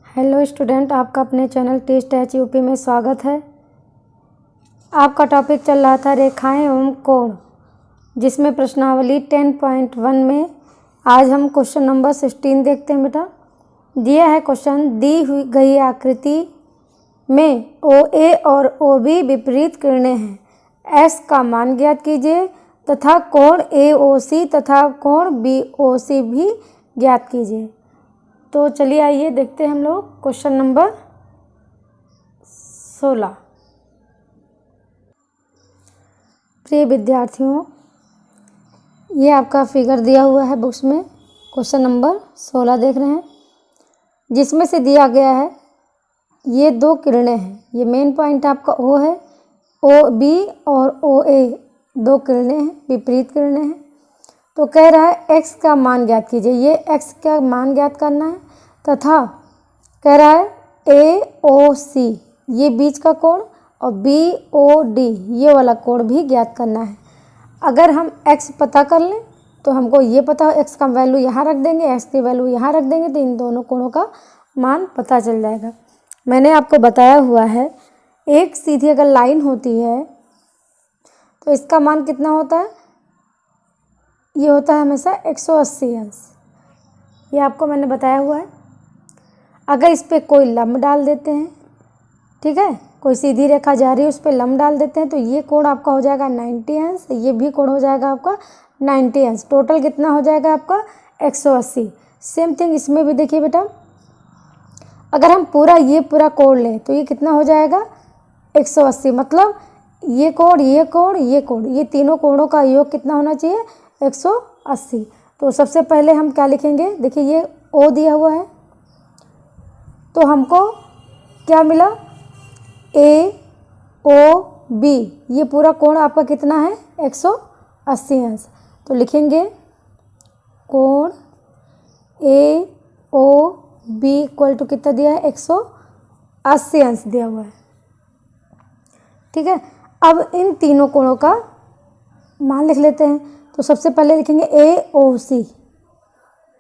Hello student, आपका अपने channel test H UP में स्वागत है। आपका टॉपिक चल रहा था रेखाएं एवं कोण, जिसमें प्रश्नावली 10.1 में आज हम क्वेश्चन नंबर 16 देखते हैं। बेटा दिया है क्वेश्चन, दी हुई गई आकृति में ओ ए और ओ बी विपरीत किरणें हैं। एस का मान ज्ञात कीजिए तथा कोण ए ओ सी तथा कोण बी ओ सी भी ज्ञात कीजिए। तो चलिए आइए देखते हैं हम लोग क्वेश्चन नंबर 16। प्रिय विद्यार्थियों, ये आपका फिगर दिया हुआ है बुक्स में। क्वेश्चन नंबर 16 देख रहे हैं, जिसमें से दिया गया है ये दो किरणें हैं। ये मेन पॉइंट आपका ओ है, ओ बी और ओ ए दो किरणें हैं, विपरीत किरणें हैं। तो कह रहा है x का मान ज्ञात कीजिए। ये x का मान ज्ञात करना है तथा कह रहा है ए ओ सी ये बीच का कोण और बी ओ डी ये वाला कोण भी ज्ञात करना है। अगर हम x पता कर लें तो हमको ये पता हो, x का वैल्यू यहाँ रख देंगे, x की वैल्यू यहाँ रख देंगे, तो इन दोनों कोणों का मान पता चल जाएगा। मैंने आपको बताया हुआ है, एक सीधी अगर लाइन होती है तो इसका मान कितना होता है, ये होता है हमेशा 180 अंश। ये आपको मैंने बताया हुआ है। अगर इस पर कोई लंब डाल देते हैं, ठीक है, कोई सीधी रेखा जा रही है उस पर लंब डाल देते हैं, तो ये कोण आपका हो जाएगा 90 अंश, ये भी कोण हो जाएगा आपका 90 अंश। टोटल कितना हो जाएगा आपका 180। सेम थिंग इसमें भी देखिए बेटा, अगर हम ये पूरा कोण लें तो ये कितना हो जाएगा 180। मतलब ये कोण, ये कोण, ये कोण, ये तीनों कोणों का योग कितना होना चाहिए 180। तो सबसे पहले हम क्या लिखेंगे, देखिए ये O दिया हुआ है, तो हमको क्या मिला ए ओ बी, ये पूरा कोण आपका कितना है 180 अंश। तो लिखेंगे कोण ए ओ बी इक्वल टू कितना दिया है 180 अंश दिया हुआ है। ठीक है, अब इन तीनों कोणों का मान लिख लेते हैं। तो सबसे पहले लिखेंगे ए ओ सी,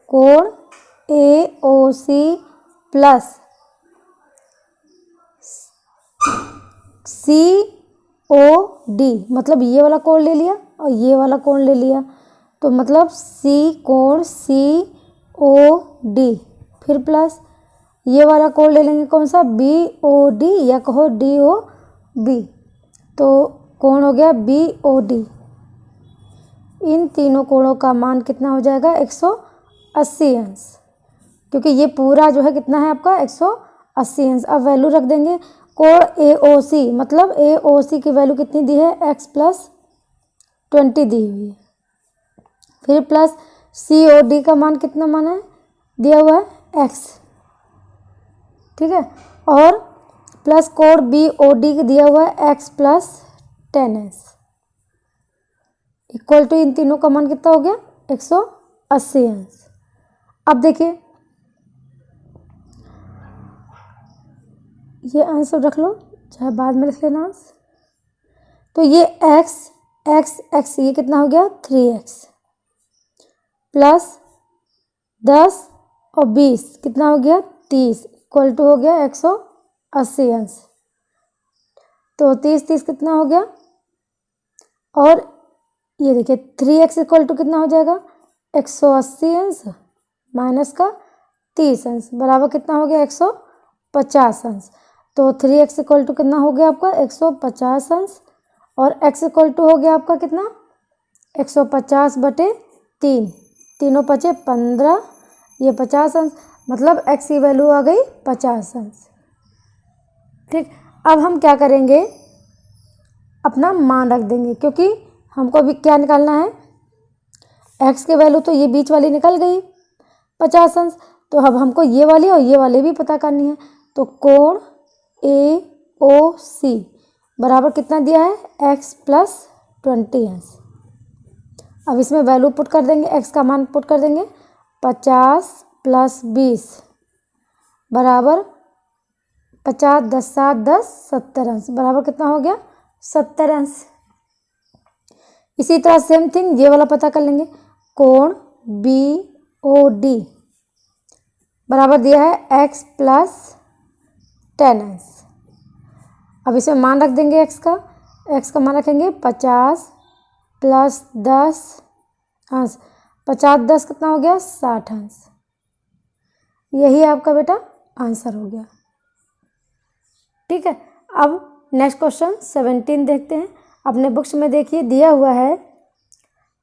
कोण ए ओ सी प्लस सी ओ डी, मतलब ये वाला कोण ले लिया और ये वाला कोण ले लिया, तो मतलब सी कोण सी ओ डी, फिर प्लस ये वाला कोण ले लेंगे कौन सा बी ओ डी या कहो डी ओ बी, तो कोण हो गया बी ओ डी। इन तीनों कोणों का मान कितना हो जाएगा 180 अंश, क्योंकि ये पूरा जो है कितना है आपका 180 अंश। अब वैल्यू रख देंगे कोण ए ओ सी, मतलब ए ओ सी की वैल्यू कितनी दी है x प्लस 20 दी हुई है, फिर प्लस सी ओ डी का मान कितना माना है दिया हुआ है x, ठीक है, और प्लस कोण बी ओ डी दिया हुआ है x plus 10s equal to इन तीनों का मान कितना हो गया 180 अंश। अब देखिए ये आंसर रख लो, चाहे बाद में लिख लेना अंश। तो ये x x x ये कितना हो गया 3x प्लस 10 और 20 कितना हो गया 30 इक्वल टू हो गया 180 अंश। तो 30 कितना हो गया, और ये देखिए 3x इक्वल टू कितना हो जाएगा 180 अंश माइनस का 30 अंश बराबर कितना हो गया 150 अंश। तो 3x इक्वल टू कितना हो गया आपका 150 अंश, और x इक्वल टू हो गया आपका कितना 150 बटे 3, तीनों 5 15, ये 50 अंश, मतलब x की वैल्यू आ गई 50 अंश। ठीक, अब हम क्या करेंगे, अपना मान रख देंगे, क्योंकि हमको अभी क्या निकालना है x की वैल्यू, तो ये बीच वाली निकल गई 50 अंश, तो अब हमको ये वाली और ये वाली भी पता करनी है। तो कोण ए ओ सी बराबर कितना दिया है x प्लस 20 अंश। अब इसमें वैल्यू पुट कर देंगे, x का मान पुट कर देंगे 50 प्लस 20 बराबर 50 10 7 10 70 अंश बराबर कितना हो गया 70 अंश। इसी तरह सेम थिंग ये वाला पता कर लेंगे, कोण बी ओ डी बराबर दिया है x प्लस 10s। अब इसमें मान रख देंगे x का मान रखेंगे 50 प्लस 10 अंश। 50 10 कितना हो गया 60 अंश। यही आपका बेटा आंसर हो गया। ठीक है, अब नेक्स्ट क्वेश्चन 17 देखते हैं। अपने बुक्स में देखिए दिया हुआ है,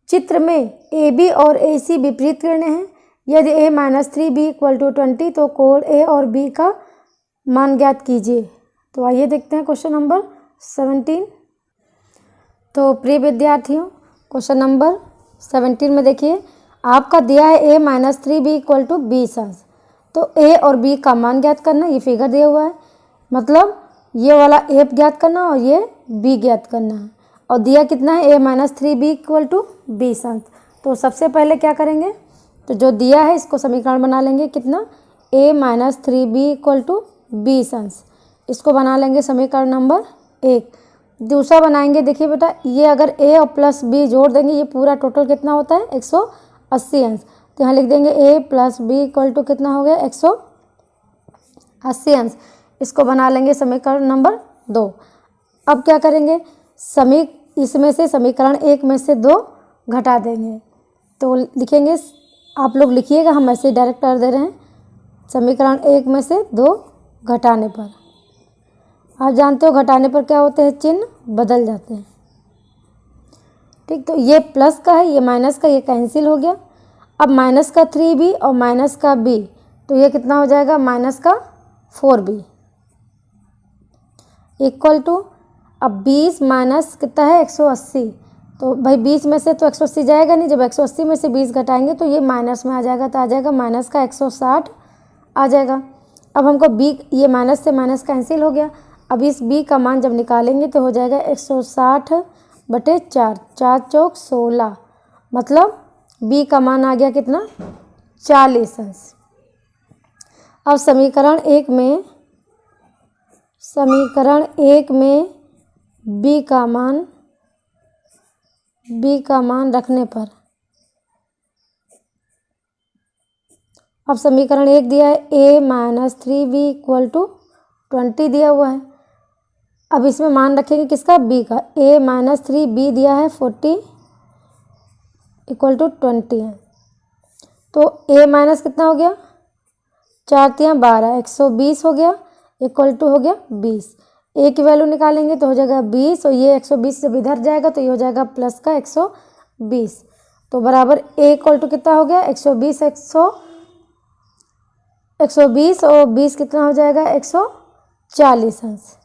चित्र में ए बी और ए सी विपरीत किरणें हैं। यदि a minus 3b equal to 20 तो कोण a और b का मान ज्ञात कीजिए। तो आइए देखते हैं क्वेश्चन नंबर 17। तो प्रिय विद्यार्थियों, क्वेश्चन नंबर 17 में देखिए आपका दिया है a minus 3b equal to 20 अंश। तो a और b का मान ज्ञात करना, ये फिगर दिया हुआ है, मतलब ये वाला a ज्ञात करना और ये b ज्ञात करना है। और दिया कितना है a minus 3b equal to 20 अंश। तो सबसे पहले क्या करेंगे, तो जो दिया है इसको समीकरण बना लेंगे, कितना a minus 3b equal to 20 अंश। इसको बना लेंगे समीकरण नंबर 1। दूसरा बनाएंगे, देखिए बेटा ये अगर a और प्लस b जोड़ देंगे ये पूरा टोटल कितना होता है 180 अंश। तो यहाँ लिख देंगे a plus B equal to कितना हो गया 180 अंश। इसको बना लेंगे समीकरण नंबर 2। अब क्या करेंगे, इसमें से समीकरण 1 में से 2 घटा देंगे। तो लिखेंगे, आप लोग लिखिएगा, हम ऐसे डायरेक्ट कर दे रहे हैं। समीकरण 1 में से 2 घटाने पर, आप जानते हो घटाने पर क्या होते हैं, चिन्ह बदल जाते हैं। ठीक, तो ये प्लस का है, ये माइनस का, ये कैंसिल हो गया। अब माइनस का 3b और माइनस का b, तो ये कितना हो जाएगा माइनस का 4b इक्वल टू, अब 20 माइनस कितना है 180। तो भाई 20 में से तो 180 जाएगा नहीं, जब 180 में से 20 घटाएंगे तो ये माइनस में आ जाएगा, तो आ जाएगा माइनस का 160 आ जाएगा। अब हमको b, ये माइनस से माइनस कैंसिल हो गया। अब इस b का मान जब निकालेंगे तो हो जाएगा 160/4, 4 चौक 16, मतलब b का मान आ गया कितना 40 अंश। अब समीकरण 1 में b का मान रखने पर, अब समीकरण 1 दिया है a minus 3b equal to 20 दिया हुआ है। अब इसमें मान रखेंगे किसका, b का। a माइनस 3b दिया है 40 इक्वल टू 20 है। तो a माइनस कितना हो गया 4 तियाँ 12, 120 हो गया इक्वल टू हो गया 20। a की वैल्यू निकालेंगे तो हो जाएगा 20, और ये 120 जब इधर जाएगा तो ये हो जाएगा प्लस का 120। तो बराबर a इक्वल टू कितना हो गया 120 और 20 कितना हो जाएगा 140 अंश।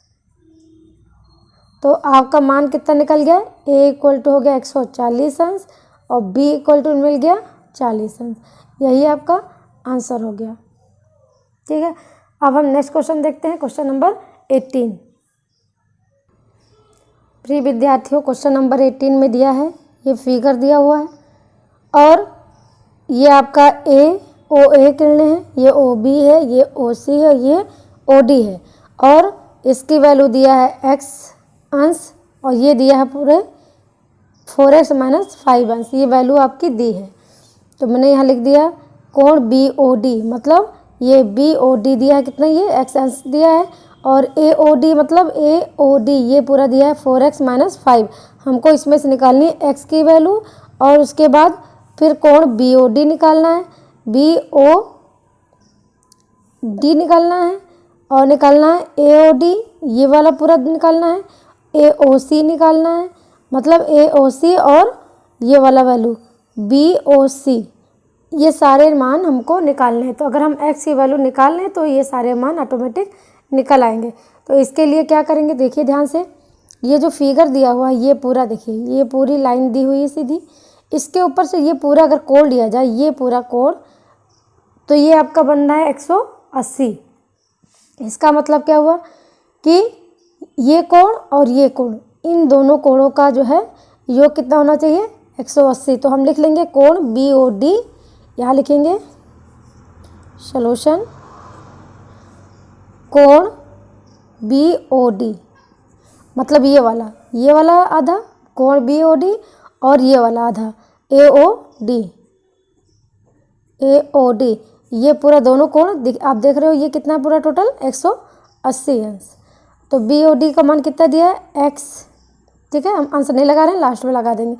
तो आपका मान कितना निकल गया, a इक्वल टू हो गया 140 अंश और b इक्वल टू मिल गया 40 अंश। यही आपका आंसर हो गया। ठीक है, अब हम नेक्स्ट क्वेश्चन देखते हैं, क्वेश्चन नंबर 18। प्रिय विद्यार्थियों, क्वेश्चन नंबर 18 में दिया है, ये फिगर दिया हुआ है और ये आपका AOA किरणें हैं, ये OB है, ये OC है, ये OD है, और इसकी वैल्यू दिया है x अंश और ये दिया है पूरे 4x माइनस 5 अंश, ये वैल्यू आपकी दी है। तो मैंने यहाँ लिख दिया कोण BOD, मतलब ये BOD दिया है कितना, ये x अंश दिया है, और AOD मतलब AOD ये पूरा दिया है 4x माइनस 5। हमको इसमें से निकालनी है x की वैल्यू और उसके बाद फिर कोण BOD निकालना है, BOD निकालना है और निकालना है AOD, ये वाला पूरा निकालना है, AOC निकालना है, मतलब AOC और ये वाला वैल्यू BOC, ये सारे मान हमको निकालने हैं। तो अगर हम x की वैल्यू निकाल लें तो ये सारे मान ऑटोमेटिक निकल आएंगे। तो इसके लिए क्या करेंगे, देखिए ध्यान से, ये जो फिगर दिया हुआ है ये पूरा देखिए, ये पूरी लाइन दी हुई है सीधी, इसके ऊपर से ये पूरा अगर कोण लिया जाए, ये पूरा कोण, तो ये आपका बन रहा है 180। इसका मतलब क्या हुआ कि ये कोण और ये कोण, इन दोनों कोणों का जो है योग कितना होना चाहिए 180। तो हम लिख लेंगे कोण BOD, यहाँ लिखेंगे सॉल्यूशन कोण BOD, मतलब ये वाला आधा कोण BOD और ये वाला आधा AOD, ये पूरा दोनों कोण आप देख रहे हो, ये कितना पूरा टोटल 180 अंश। तो बी ओ डी का मान कितना दिया है x, ठीक है, हम आंसर नहीं लगा रहे हैं, लास्ट में लगा देंगे।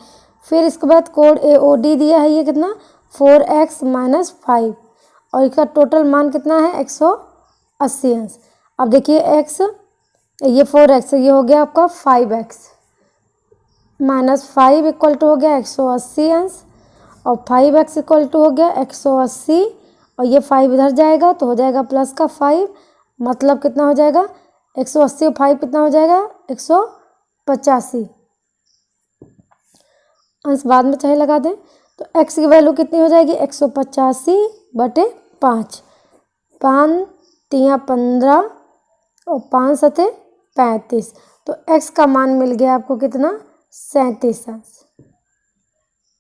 फिर इसके बाद कोण ए ओ डी दिया है, ये कितना 4x - 5 और इसका टोटल मान कितना है 180 अंश। अब देखिए x, ये 4x, ये हो गया आपका 5x - 5 इक्वल टू हो गया 180 अंश और 5x इक्वल टू हो गया 180 और ये 5 इधर जाएगा तो हो जाएगा प्लस का 5, मतलब कितना हो जाएगा 180 और 5 कितना हो जाएगा 185 अंश, बाद में चाहे लगा दें। तो x की वैल्यू कितनी हो जाएगी 185/5, 5 तिया 15 और 5 सते 35। तो x का मान मिल गया आपको कितना 37 अंश,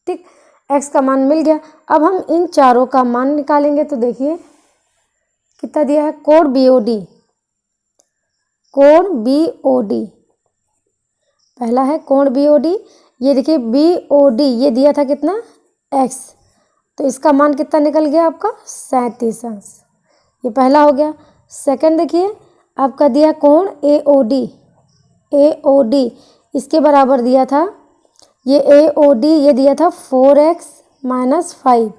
ठीक, x का मान मिल गया। अब हम इन चारों का मान निकालेंगे। तो देखिए कितना दिया है, कोण बी ओ डी, कोण बी ओ डी, पहला है कोण बी ओ डी, ये देखिए बी ओ डी ये दिया था कितना x, तो इसका मान कितना निकल गया आपका 37 अंश, ये पहला हो गया। सेकंड देखिए आपका दिया कोण ए ओ डी, ए ओ डी इसके बराबर दिया था, ये ए ओ डी ये दिया था 4x - 5,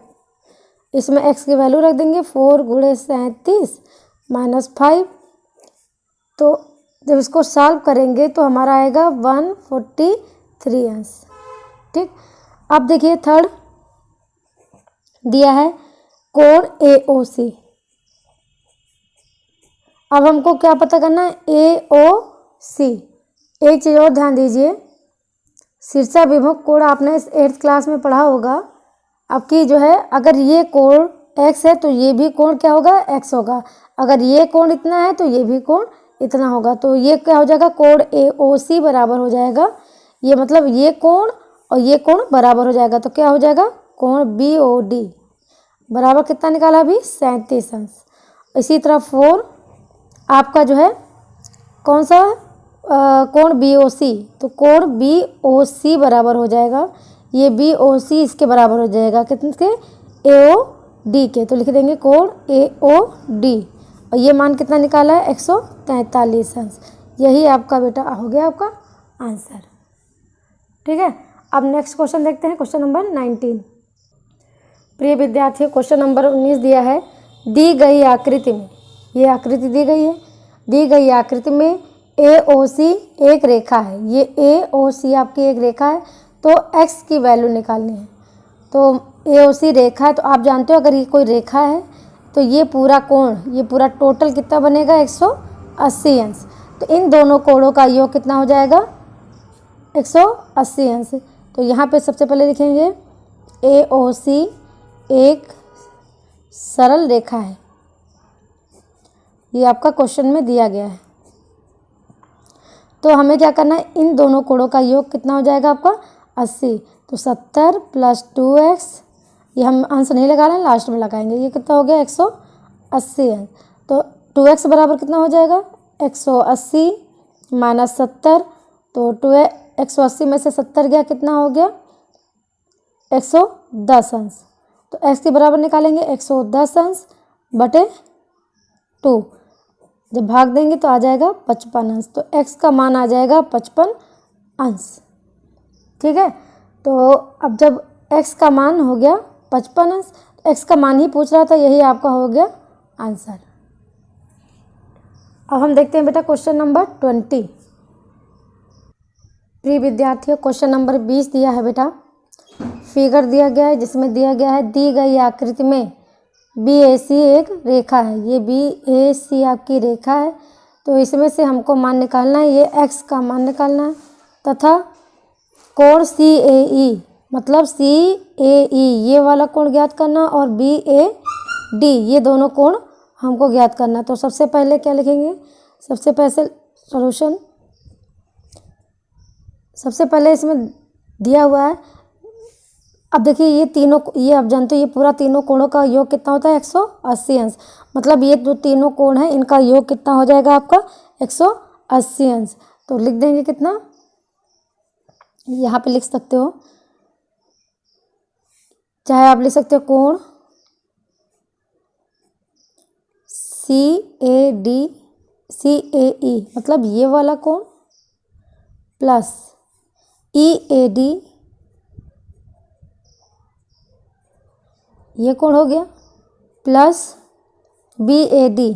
इसमें x की वैल्यू रख देंगे 4 × 37 - 5, तो जब इसको सॉल्व करेंगे तो हमारा आएगा 143 अंश, ठीक। अब देखिए थर्ड दिया है कोण ए ओ सी, अब हमको क्या पता करना है ए ओ सी। एक चीज़ और ध्यान दीजिए, शीर्षा विमुख कोण आपने 8th क्लास में पढ़ा होगा, आपकी जो है अगर ये कोण x है तो ये भी कोण क्या होगा x होगा, अगर ये कोण इतना है तो ये भी कोण इतना होगा, तो ये क्या हो जाएगा कोण ए ओ सी बराबर हो जाएगा, ये मतलब ये कोण और ये कोण बराबर हो जाएगा, तो क्या हो जाएगा कोण बी ओ डी बराबर कितना निकाला अभी 37 अंश। इसी तरह 4 आपका जो है कौन सा कोण बी ओ सी, तो कोण बी ओ सी बराबर हो जाएगा, ये बी ओ सी इसके बराबर हो जाएगा कितने के ए ओ डी के, तो लिख देंगे कोण ए ओ डी और ये मान कितना निकाला है 143 अंश। यही आपका बेटा हो गया आपका आंसर, ठीक है। अब नेक्स्ट क्वेश्चन देखते हैं, क्वेश्चन नंबर 19। प्रिय विद्यार्थियों क्वेश्चन नंबर 19 दिया है, दी गई आकृति में, ये आकृति दी गई है, दी गई आकृति में ए ओ सी एक रेखा है, ये ए ओ सी आपकी एक रेखा है, तो x की वैल्यू निकालनी है। तो ए ओ सी रेखा है, तो आप जानते हो अगर ये कोई रेखा है तो ये पूरा कोण, ये पूरा टोटल कितना बनेगा 180 अंश, तो इन दोनों कोणों का योग कितना हो जाएगा 180 अंश। तो यहाँ पे सबसे पहले लिखेंगे ए ओ सी एक सरल रेखा है, ये आपका क्वेश्चन में दिया गया है, तो हमें क्या करना है इन दोनों कोणों का योग कितना हो जाएगा आपका 80, तो 70 + 2x, ये हम आंसर नहीं लगा रहे हैं, लास्ट में लगाएंगे, ये कितना हो गया 180 है, तो 2x बराबर कितना हो जाएगा 180 - 70, तो 180 में से 70 गया कितना हो गया 110 अंश, तो x के बराबर निकालेंगे 110 अंश बटे 2, जब भाग देंगे तो आ जाएगा 55 अंश, तो x का मान आ जाएगा 55 अंश, ठीक है। तो अब जब x का मान हो गया 55 अंश, तो x का मान ही पूछ रहा था, यही आपका हो गया आंसर। अब हम देखते हैं बेटा क्वेश्चन नंबर 20। प्रिय विद्यार्थियों क्वेश्चन नंबर 20 दिया है बेटा, फिगर दिया गया है जिसमें दिया गया है दी गई आकृति में बी ए सी एक रेखा है, ये बी ए सी आपकी रेखा है, तो इसमें से हमको मान निकालना है, ये x का मान निकालना है, तथा कोण सी ए ई मतलब सी ए ई ये वाला कोण ज्ञात करना और बी ए डी ये दोनों कोण हमको ज्ञात करना। तो सबसे पहले क्या लिखेंगे, सबसे पहले सॉल्यूशन, सबसे पहले इसमें दिया हुआ है, अब देखिए ये तीनों, ये आप जानते हो ये पूरा तीनों कोणों का योग कितना होता है 180 अंश, मतलब ये जो तीनों कोण हैं इनका योग कितना हो जाएगा आपका 180 अंश, तो लिख देंगे कितना, यहाँ पे लिख सकते हो, चाहे आप लिख सकते हो कोण CAE मतलब ये वाला कोण प्लस EAD ये कोण हो गया प्लस BAD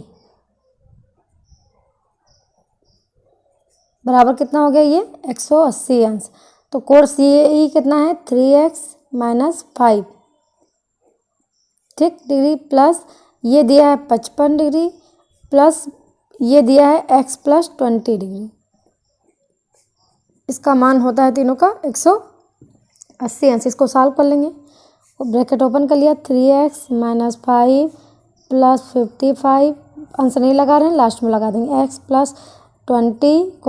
बराबर कितना हो गया ये 180 अंश। तो कोण CAE कितना है 3x - 5 ठीक डिग्री प्लस ये दिया है 55 डिग्री प्लस ये दिया है x + 20 डिग्री। इसका मान होता है तीनों का 180 अंश। इसको सॉल्व कर लेंगे। ब्रैकेट ओपन कर लिया 3x - 5 + 55 अंश नहीं लगा रहे हैं लास्ट में लगा देंगे x + 20 =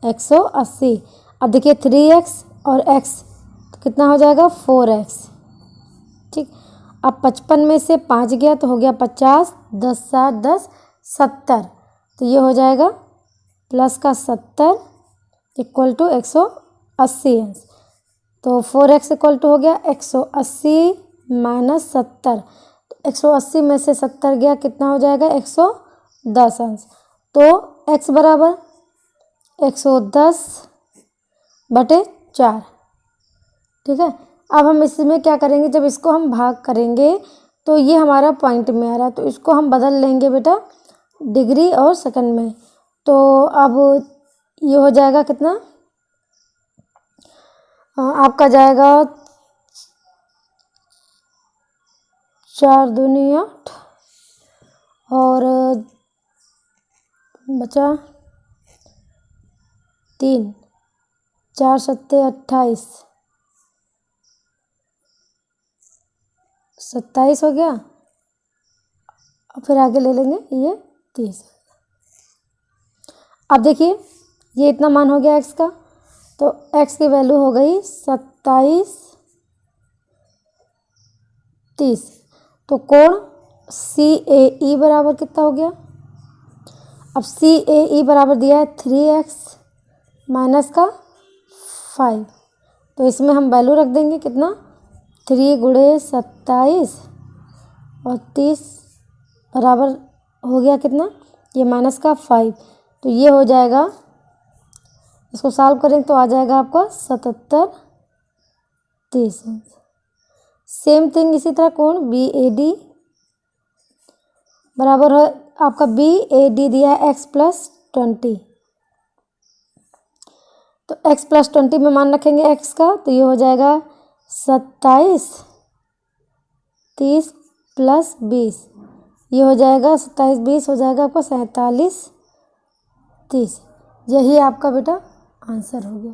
180। अब देखिए 3x और x तो कितना हो जाएगा 4x ठीक। अब 55 में से 5 गया तो हो गया 50 10 7 10 70 तो ये हो जाएगा प्लस का 70 = 180 अंश। तो 4x = हो गया 180 - 70 तो 180 में से 70 गया कितना हो जाएगा 110 अंश। तो x बराबर 110/4 ठीक है। अब हम इसमें क्या करेंगे जब इसको हम भाग करेंगे तो ये हमारा पॉइंट में आ रहा है तो इसको हम बदल लेंगे बेटा डिग्री और सेकंड में। तो अब ये हो जाएगा कितना आपका जाएगा 4 दूनी 8 और बचा 3 4 7 28 27 हो गया। और फिर आगे ले लेंगे ये 30। अब देखिए ये इतना मान हो गया x का तो x की वैल्यू हो गई 27 30। तो कोण CAE बराबर कितना हो गया। अब CAE बराबर दिया है 3x - 5 तो इसमें हम वैल्यू रख देंगे कितना 3 × 27 और 30 बराबर हो गया कितना ये -5 तो ये हो जाएगा। इसको सॉल्व करेंगे तो आ जाएगा आपका 77 30 अंश। सेम थिंग इसी तरह कोण BAD बराबर है आपका BAD दिया है x + 20 तो x + 20 में मान रखेंगे x का तो ये हो जाएगा 27 30 + 20 ये हो जाएगा 27 20 हो जाएगा आपका 47 30। यही आपका बेटा आंसर हो गया।